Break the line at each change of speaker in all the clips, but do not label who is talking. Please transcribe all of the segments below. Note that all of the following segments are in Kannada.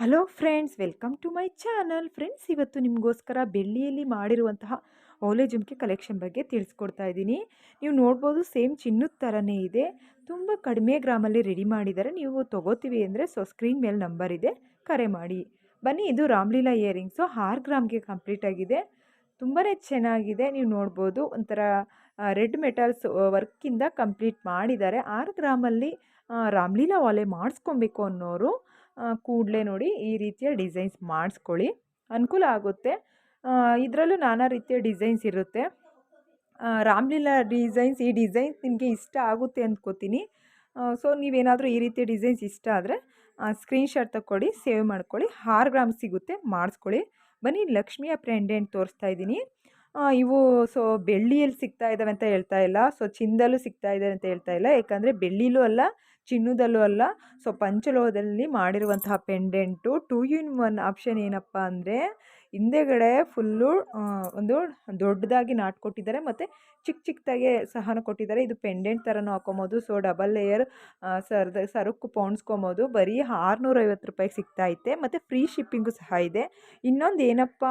Hello friends, welcome to my channel. Friends, ಇವತ್ತು ನಿಮಗೋಸ್ಕರ ಬೆಳ್ಳಿಯಲ್ಲಿ ಮಾಡಿರುವಂತಹ ಓಲೆ ಜುಮ್ಕಿ ಕಲೆಕ್ಷನ್ ಬಗ್ಗೆ ತಿಳಿಸ್ಕೊಡ್ತಾ ಇದ್ದೀನಿ. ನೀವು ನೋಡ್ಬೋದು, ಸೇಮ್ ಚಿನ್ನದ ಥರನೇ ಇದೆ. ತುಂಬ ಕಡಿಮೆ ಗ್ರಾಮಲ್ಲಿ ರೆಡಿ ಮಾಡಿದ್ದಾರೆ. ನೀವು ತೊಗೋತೀವಿ ಅಂದರೆ ಸ್ಕ್ರೀನ್ ಮೇಲೆ ನಂಬರ್ ಇದೆ, ಕರೆ ಮಾಡಿ. ಬನ್ನಿ, ಇದು ರಾಮ್ಲೀಲಾ ಇಯರಿಂಗ್ಸು 6 ಗ್ರಾಮ್ಗೆ ಕಂಪ್ಲೀಟ್ ಆಗಿದೆ. ತುಂಬಾ ಚೆನ್ನಾಗಿದೆ. ನೀವು ನೋಡ್ಬೋದು, ಒಂಥರ ರೆಡ್ ಮೆಟಲ್ಸ್ ವರ್ಕಿಂದ ಕಂಪ್ಲೀಟ್ ಮಾಡಿದ್ದಾರೆ. 6 ಗ್ರಾಮಲ್ಲಿ ರಾಮ್ಲೀಲಾ ಓಲೆ ಮಾಡಿಸ್ಕೊಬೇಕು ಅನ್ನೋರು ಕೂಡಲೇ ನೋಡಿ ಈ ರೀತಿಯ ಡಿಸೈನ್ಸ್ ಮಾಡಿಸ್ಕೊಳ್ಳಿ, ಅನುಕೂಲ ಆಗುತ್ತೆ. ಇದರಲ್ಲೂ ನಾನಾ ರೀತಿಯ ಡಿಸೈನ್ಸ್ ಇರುತ್ತೆ. ರಾಮ್ಲೀಲಾ ಡಿಸೈನ್ಸ್, ಈ ಡಿಸೈನ್ಸ್ ನಿಮಗೆ ಇಷ್ಟ ಆಗುತ್ತೆ ಅಂದ್ಕೋತೀನಿ. ಸೊ ನೀವೇನಾದರೂ ಈ ರೀತಿಯ ಡಿಸೈನ್ಸ್ ಇಷ್ಟ ಆದರೆ ಸ್ಕ್ರೀನ್ಶಾಟ್ ತಗೊಳ್ಳಿ, ಸೇವ್ ಮಾಡ್ಕೊಳ್ಳಿ. 6 ಗ್ರಾಮ್ ಸಿಗುತ್ತೆ, ಮಾಡಿಸ್ಕೊಳ್ಳಿ. ಬನ್ನಿ, ಲಕ್ಷ್ಮಿಯ ಪೆಂಡೆಂಟ್ ತೋರಿಸ್ತಾ ಇದ್ದೀನಿ. ಇವು ಬೆಳ್ಳಿಯಲ್ಲಿ ಸಿಗ್ತಾ ಇದ್ದಾವೆ ಅಂತ ಹೇಳ್ತಾ ಇಲ್ಲ, ಚಿನ್ನದಲ್ಲೂ ಸಿಗ್ತಾ ಇದೆ ಅಂತ ಹೇಳ್ತಾ ಇಲ್ಲ. ಯಾಕಂದರೆ ಬೆಳ್ಳಿಲೂ ಅಲ್ಲ, ಚಿನ್ನದಲ್ಲೂ ಅಲ್ಲ. ಪಂಚಲೋಹದಲ್ಲಿ ಮಾಡಿರುವಂತಹ ಪೆಂಡೆಂಟು 2 in 1 ಆಪ್ಷನ್. ಏನಪ್ಪ ಅಂದರೆ ಹಿಂದೆಗಡೆ ಫುಲ್ಲು ಒಂದು ದೊಡ್ಡದಾಗಿ ನಾಟ್ ಕೊಟ್ಟಿದ್ದಾರೆ, ಮತ್ತು ಚಿಕ್ಕ ಚಿಕ್ಕದಾಗೆ ಸಹ ಕೊಟ್ಟಿದ್ದಾರೆ. ಇದು ಪೆಂಡೆಂಟ್ ಥರನೂ ಹಾಕೊಬೋದು. ಡಬಲ್ ಲೇಯರ್ ಸರಕು ಪೋಣಿಸ್ಕೊಬೋದು. ಬರೀ 650 ರೂಪಾಯಿಗೆ ಸಿಗ್ತಾ ಐತೆ, ಮತ್ತು ಫ್ರೀ ಶಿಪ್ಪಿಂಗು ಸಹ ಇದೆ. ಇನ್ನೊಂದು ಏನಪ್ಪ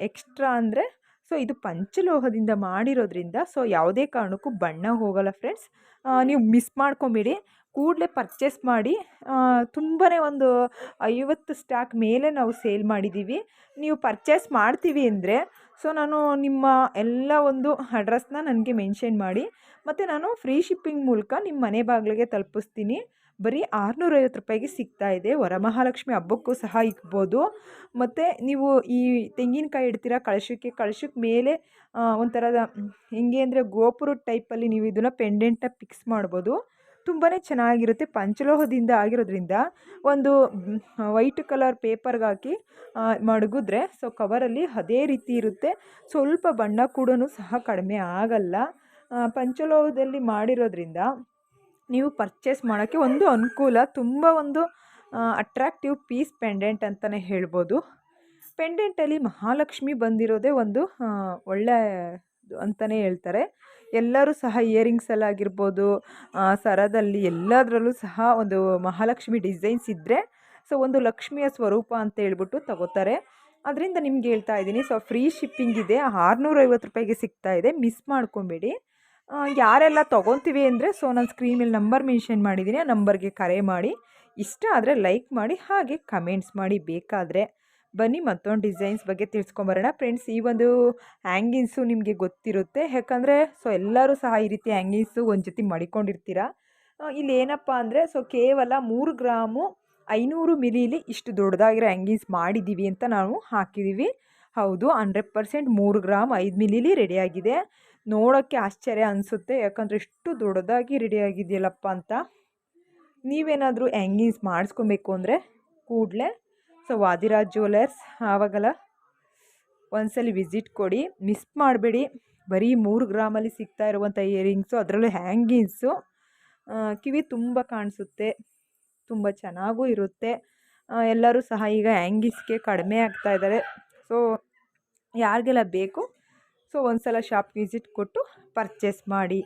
ಎಕ್ಸ್ಟ್ರಾ ಅಂದರೆ, ಇದು ಪಂಚಲೋಹದಿಂದ ಮಾಡಿರೋದ್ರಿಂದ ಯಾವುದೇ ಕಾರಣಕ್ಕೂ ಬಣ್ಣ ಹೋಗಲ್ಲ ಫ್ರೆಂಡ್ಸ್. ನೀವು ಮಿಸ್ ಮಾಡ್ಕೊಂಬಿಡಿ, ಕೂಡಲೇ ಪರ್ಚೇಸ್ ಮಾಡಿ. ತುಂಬಾ ಒಂದು 50 ಸ್ಟಾಕ್ ಮೇಲೆ ನಾವು ಸೇಲ್ ಮಾಡಿದ್ದೀವಿ. ನೀವು ಪರ್ಚೇಸ್ ಮಾಡ್ತೀವಿ ಅಂದರೆ ನಾನು ನಿಮ್ಮ ಎಲ್ಲ ಒಂದು ಅಡ್ರೆಸ್ನ ನನಗೆ ಮೆನ್ಷನ್ ಮಾಡಿ, ಮತ್ತು ನಾನು ಫ್ರೀ ಶಿಪ್ಪಿಂಗ್ ಮೂಲಕ ನಿಮ್ಮ ಮನೆ ಬಾಗಿಲಿಗೆ ತಲುಪಿಸ್ತೀನಿ. ಬರೀ 650 ರೂಪಾಯಿಗೆ ಸಿಗ್ತಾ ಇದೆ. ವರಮಹಾಲಕ್ಷ್ಮಿ ಹಬ್ಬಕ್ಕೂ ಸಹ ಇಕ್ಬೋದು. ಮತ್ತು ನೀವು ಈ ತೆಂಗಿನಕಾಯಿ ಇಡ್ತೀರ ಕಳಶಕ್ಕೆ ಮೇಲೆ ಒಂಥರದ ಹೆಂಗೆ ಅಂದರೆ ಗೋಪುರದ ಟೈಪಲ್ಲಿ ನೀವು ಇದನ್ನು ಪೆಂಡೆಂಟನ್ನ ಫಿಕ್ಸ್ ಮಾಡ್ಬೋದು. ತುಂಬಾ ಚೆನ್ನಾಗಿರುತ್ತೆ. ಪಂಚಲೋಹದಿಂದ ಆಗಿರೋದ್ರಿಂದ ಒಂದು ವೈಟ್ ಕಲರ್ ಪೇಪರ್ಗೆ ಹಾಕಿ ಮಡಗಿದ್ರೆ ಕವರಲ್ಲಿ ಅದೇ ರೀತಿ ಇರುತ್ತೆ. ಸ್ವಲ್ಪ ಬಣ್ಣ ಕೂಡ ಸಹ ಕಡಿಮೆ ಆಗಲ್ಲ. ಪಂಚಲೋಹದಲ್ಲಿ ಮಾಡಿರೋದ್ರಿಂದ ನೀವು ಪರ್ಚೇಸ್ ಮಾಡೋಕ್ಕೆ ಒಂದು ಅನುಕೂಲ. ತುಂಬ ಒಂದು ಅಟ್ರಾಕ್ಟಿವ್ ಪೀಸ್ ಪೆಂಡೆಂಟ್ ಅಂತಲೇ ಹೇಳ್ಬೋದು. ಪೆಂಡೆಂಟಲ್ಲಿ ಮಹಾಲಕ್ಷ್ಮಿ ಬಂದಿರೋದೇ ಒಂದು ಒಳ್ಳೆ ಅಂತಲೇ ಹೇಳ್ತಾರೆ. ಎಲ್ಲರೂ ಸಹ ಇಯರಿಂಗ್ಸಲ್ಲಾಗಿರ್ಬೋದು, ಸರದಲ್ಲಿ, ಎಲ್ಲದರಲ್ಲೂ ಸಹ ಒಂದು ಮಹಾಲಕ್ಷ್ಮಿ ಡಿಸೈನ್ಸ್ ಇದ್ದರೆ ಒಂದು ಲಕ್ಷ್ಮಿಯ ಸ್ವರೂಪ ಅಂತ ಹೇಳ್ಬಿಟ್ಟು ತಗೋತಾರೆ. ಅದರಿಂದ ನಿಮ್ಗೆ ಹೇಳ್ತಾ ಇದ್ದೀನಿ. ಫ್ರೀ ಶಿಪ್ಪಿಂಗ್ ಇದೆ, 650 ರೂಪಾಯಿಗೆ ಸಿಗ್ತಾ ಇದೆ. ಮಿಸ್ ಮಾಡ್ಕೊಬೇಡಿ. ಯಾರೆಲ್ಲ ತೊಗೊತೀವಿ ಅಂದರೆ ನಾನು ಸ್ಕ್ರೀನ್ ಮೇಲೆ ನಂಬರ್ ಮೆನ್ಷನ್ ಮಾಡಿದ್ದೀನಿ, ಆ ನಂಬರ್ಗೆ ಕರೆ ಮಾಡಿ. ಇಷ್ಟ ಆದರೆ ಲೈಕ್ ಮಾಡಿ, ಹಾಗೆ ಕಮೆಂಟ್ಸ್ ಮಾಡಿ ಬೇಕಾದರೆ. ಬನ್ನಿ, ಮತ್ತೊಂದು ಡಿಸೈನ್ಸ್ ಬಗ್ಗೆ ತಿಳ್ಸ್ಕೊಂಬರೋಣ ಫ್ರೆಂಡ್ಸ್. ಈ ಒಂದು ಹ್ಯಾಂಗಿಂಗ್ಸು ನಿಮಗೆ ಗೊತ್ತಿರುತ್ತೆ, ಯಾಕಂದರೆ ಎಲ್ಲರೂ ಸಹ ಈ ರೀತಿ ಹ್ಯಾಂಗಿಂಗ್ಸು ಒಂದು ಜೊತೆ ಮಡಿಕೊಂಡಿರ್ತೀರ. ಇಲ್ಲಿ ಏನಪ್ಪ ಅಂದರೆ ಕೇವಲ 3 ಗ್ರಾಮು 500 ಮಿಲಿಲಿ ಇಷ್ಟು ದೊಡ್ಡದಾಗಿರೋ ಹ್ಯಾಂಗಿಂಗ್ಸ್ ಮಾಡಿದ್ದೀವಿ ಅಂತ ನಾವು ಹಾಕಿದ್ದೀವಿ. ಹೌದು, 100% 3 ಗ್ರಾಮ್ 5 ಮಿಲಿಲಿ ರೆಡಿಯಾಗಿದೆ. ನೋಡೋಕ್ಕೆ ಆಶ್ಚರ್ಯ ಅನಿಸುತ್ತೆ, ಯಾಕಂದರೆ ಎಷ್ಟು ದೊಡ್ಡದಾಗಿ ರೆಡಿಯಾಗಿದೆಯಲ್ಲಪ್ಪ ಅಂತ. ನೀವೇನಾದರೂ ಹ್ಯಾಂಗಿಂಗ್ಸ್ ಮಾಡಿಸ್ಕೊಬೇಕು ಅಂದರೆ ಕೂಡಲೇ ವಾದಿರಾಜ್ ಜ್ಯುವೆಲರ್ಸ್ ಆವಾಗಲ್ಲ ಒಂದ್ಸಲಿ ವಿಸಿಟ್ ಕೊಡಿ, ಮಿಸ್ ಮಾಡಬೇಡಿ. ಬರೀ 3 ಗ್ರಾಮಲ್ಲಿ ಸಿಗ್ತಾ ಇರುವಂಥ ಇಯರಿಂಗ್ಸು, ಅದರಲ್ಲೂ ಹ್ಯಾಂಗಿಂಗ್ಸು. ಕಿವಿ ತುಂಬ ಕಾಣಿಸುತ್ತೆ, ತುಂಬ ಚೆನ್ನಾಗೂ ಇರುತ್ತೆ. ಎಲ್ಲರೂ ಸಹ ಈಗ ಹ್ಯಾಂಗಿಂಗ್ಸ್ಗೆ ಕಡಿಮೆ ಆಗ್ತಾ ಇದ್ದಾರೆ. ಯಾರಿಗೆಲ್ಲ ಬೇಕು ಒಂದು ಸಲ ಶಾಪ್ ವಿಸಿಟ್ ಕೊಟ್ಟು ಪರ್ಚೇಸ್ ಮಾಡಿ.